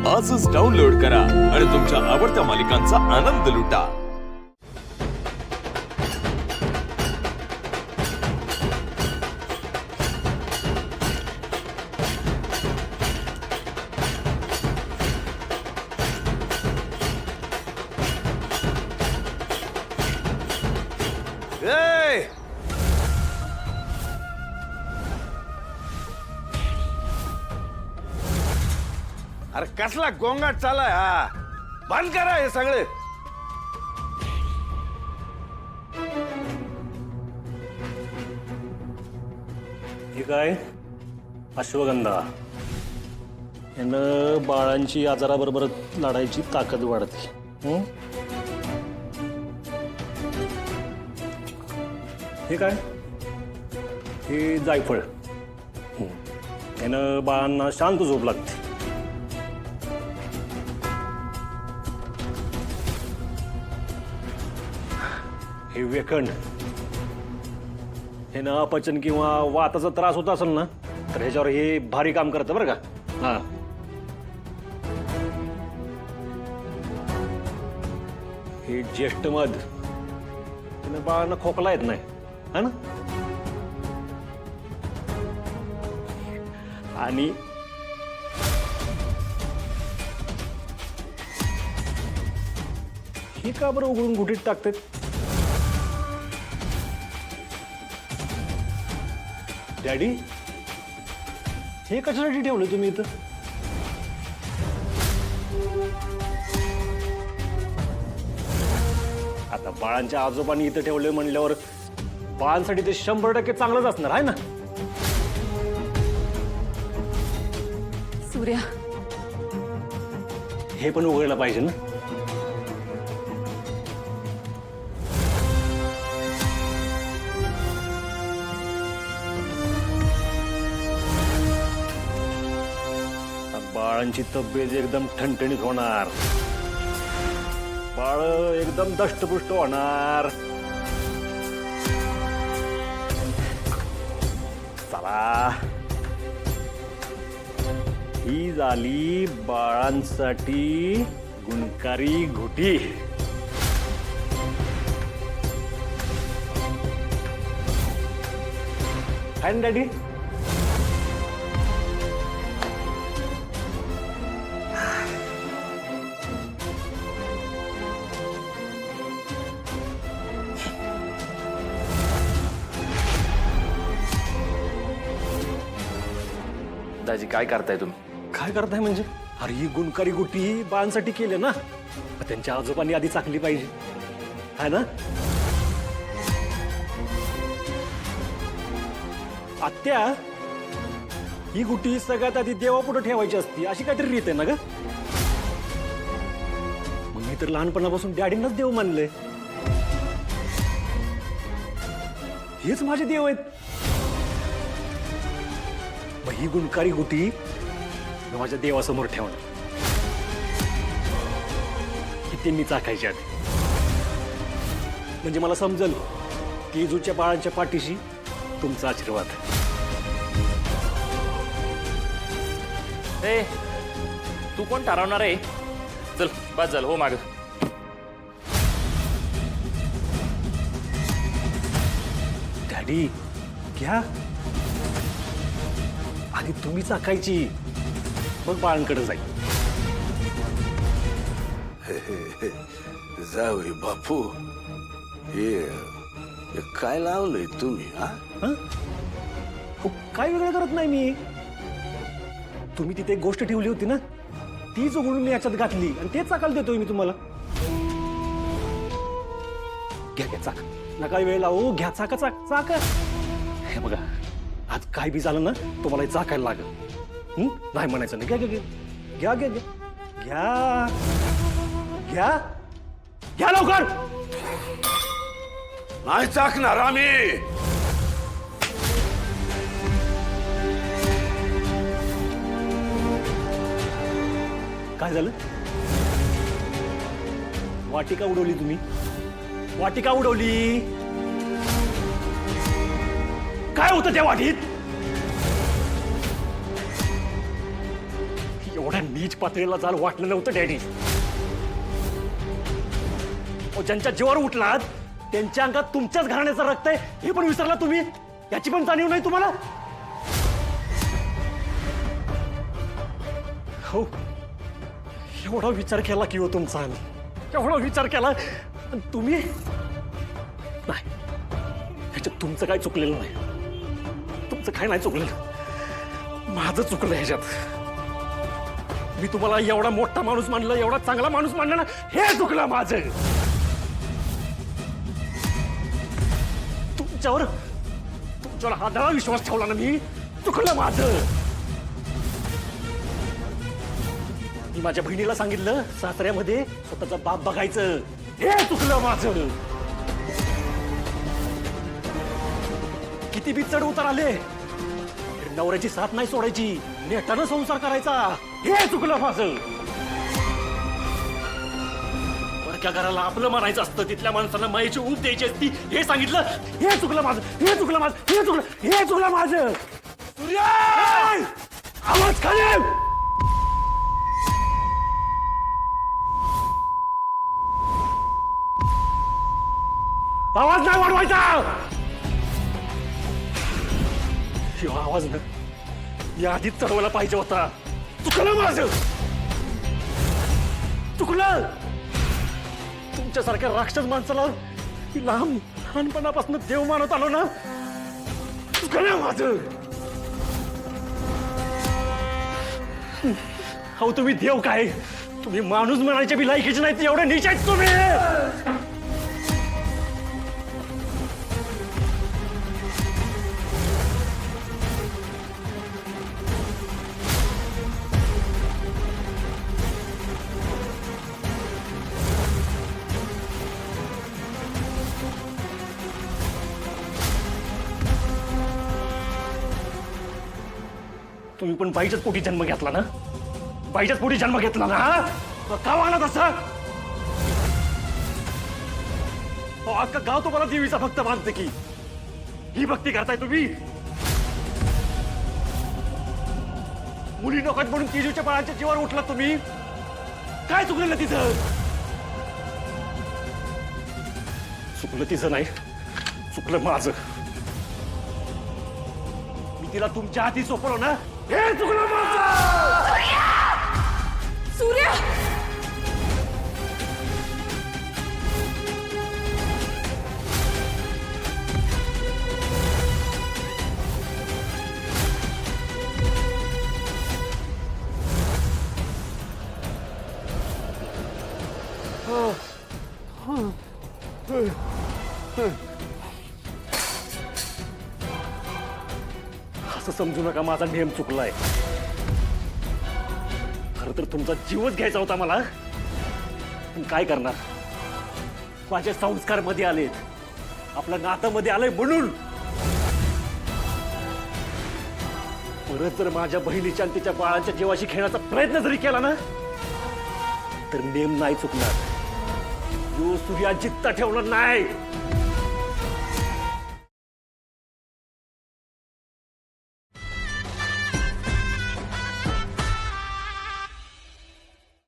आजच डाउनलोड करा आणि तुमच्या आवडत्या मालिकांचा आनंद लुटा। अरे कसला गोंगाट चालाय हा, बंद करा हे सगळे। हे काय अश्वगंधा यानं बाळांची आजाराबरोबर लढायची ताकद वाढते। हे काय हे जायफळ यानं बाळांना शांत झोप लागते। हे वेखंड हे ना अपचन किंवा वाताचा त्रास होत असेल ना तर ह्याच्यावर हे भारी काम करतं बरं का। हा हे ज्येष्ठ मध त्यानं बाळांना खोकला येत नाही है ना। आणि हे का बरं उघडून घुटीत टाकतात? डॅडी हे कशासाठी ठेवलं तुम्ही इथं? आता बाळांच्या आजोबांनी इथं ठेवले म्हणल्यावर बाळांसाठी ते 100% चांगलंच असणार आहे ना। सूर्या हे पण उघडायला पाहिजे ना। बाळांची तब्येत एकदम ठणठणीत होणार, बाळ एकदम दष्टपुष्ट होणार। चला ही झाली बाळांसाठी गुणकारी घुटी। आहे ना डॅडी? दाजी काय करताय तुम्ही? काय करताय म्हणजे? अरे ही गुणकारी गुटी बाळांसाठी केले ना, मग त्यांच्या आजोबांनी आधी चाकली पाहिजे है ना। आत्या ही गुटी सगळ्यात आधी देवापुढे ठेवायची असती अशी काहीतरी रीत आहे ना ग। मग मी तर लहानपणापासून डॅडींनाच देव मानले, हेच माझे देव आहेत। मग ही गुणकारी गुटी मी माझ्या देवासमोर ठेवणार की त्यांनी चाकायची आधी, म्हणजे मला समजल की इजूच्या बाळांच्या पाठीशी तुमचा आशीर्वाद आहे। ए तू कोण ठरवणार आहे? चल बस चल हो माग। डॅडी घ्या आधी तुम्ही चाकायची, मग बाळांकडे जाईल। जाऊय बापू, हे काय लावलंय तुम्ही? हा हो, काय वेगळं करत नाही मी। तुम्ही तिथे एक गोष्ट ठेवली होती ना, तीच उघडून मी याच्यात घातली आणि तेच चाकायला देतोय मी तुम्हाला। घ्या घ्या चाक, नका वेळ लावू, घ्या चाका चाक चाका। हे बघा आज काय बी झालं ना तुम्हाला हे चाकायला लागल, नाही म्हणायचं नाही। घ्या घ्या घ्या घ्या घ्या घ्या घ्या घ्या लवकर। नाही चाकणार आम्ही। काय झालं? वाटिका उडवली तुम्ही, वाटिका उडवली। काय होतं त्या वाटीत? एवढ्या नीच पातळीला जाल वाटलं नव्हतं डॅडी. अहो, ज्यांच्या जीवावर उठलात त्यांच्या अंगात तुमच्याच घराण्याचं रक्त आहे हे पण विसरला तुम्ही. याची पण जाणीव नाही तुम्हाला. हो, एवढा विचार केला की हो तुमचा, एवढा विचार केला आणि तुम्ही नाही. ह्याच्यात तुमचं काय चुकलेलं नाही, तुमचं काय नाही चुकलेलं, माझं चुकलं ह्याच्यात. मी तुम्हाला एवढा मोठा माणूस मानलं, एवढा चांगला माणूस मानलं ना, हे चुकलं माझं. तुमच्यावर हाताळा विश्वास ठेवला ना मी, चुकलं माझं. मी माझ्या बहिणीला सांगितलं सासऱ्यामध्ये स्वतःचा बाप बघायचं, हे चुकलं माझं. किती बी चढ उतार आले नवऱ्याची साथ नाही सोडायची, नेटानं संसार करायचा, हे चुकलं माझं. परक्या घराला आपलं मानायचं असतं, तिथल्या माणसांना मायेची ऊब द्यायची असती, हे सांगितलं, हे चुकलं माझं, हे चुकलं माझं, हे चुकलं माझं. सूर्या, आवाज खाली. आवाज नाही वाढवायचा. शिवा आवाज ना या आधीच चढवायला पाहिजे होता. चुकलं माझं, चुकलं. तुमच्यासारख्या राक्षस माणसाला लहानपणापासून देव मानत आलो ना, चुकलं माझं. हो, तुम्ही देव काय, तुम्ही माणूस म्हणायचे बी लायकीचे नाही, एवढे नीच आहेत तुम्ही. तुम्ही पण बाईच्याच पोटी जन्म घेतला ना, बाईच्याच पोटी जन्म घेतला ना, हा? का वागला तसं? अख्खा गाव तुम्हाला देवीचा भक्त मानते की, ही भक्ती करताय तुम्ही? मुली नकोत म्हणून केजूच्या बाळाच्या जीवावर उठला तुम्ही. काय चुकलेलं तिचं? चुकलं तिचं नाही, चुकलं माझं. मी तिला तुमच्या हाती सोपवलं ना, हे चुकलं माझं. सूर्या, असं समजू नका माझा नियम चुकलाय. खरं तर तुमचा जीवच घ्यायचा होता मला, पण काय करणार, माझे संस्कार मध्ये आलेत, आपलं नातं मध्ये आलंय म्हणून. परत जर माझ्या बहिणीच्या आणि तिच्या बाळांच्या जीवाशी खेळण्याचा प्रयत्न जरी केला ना, तर नेम नाही चुकणार. यो सूर्या जित्ता ठेवणार नाही.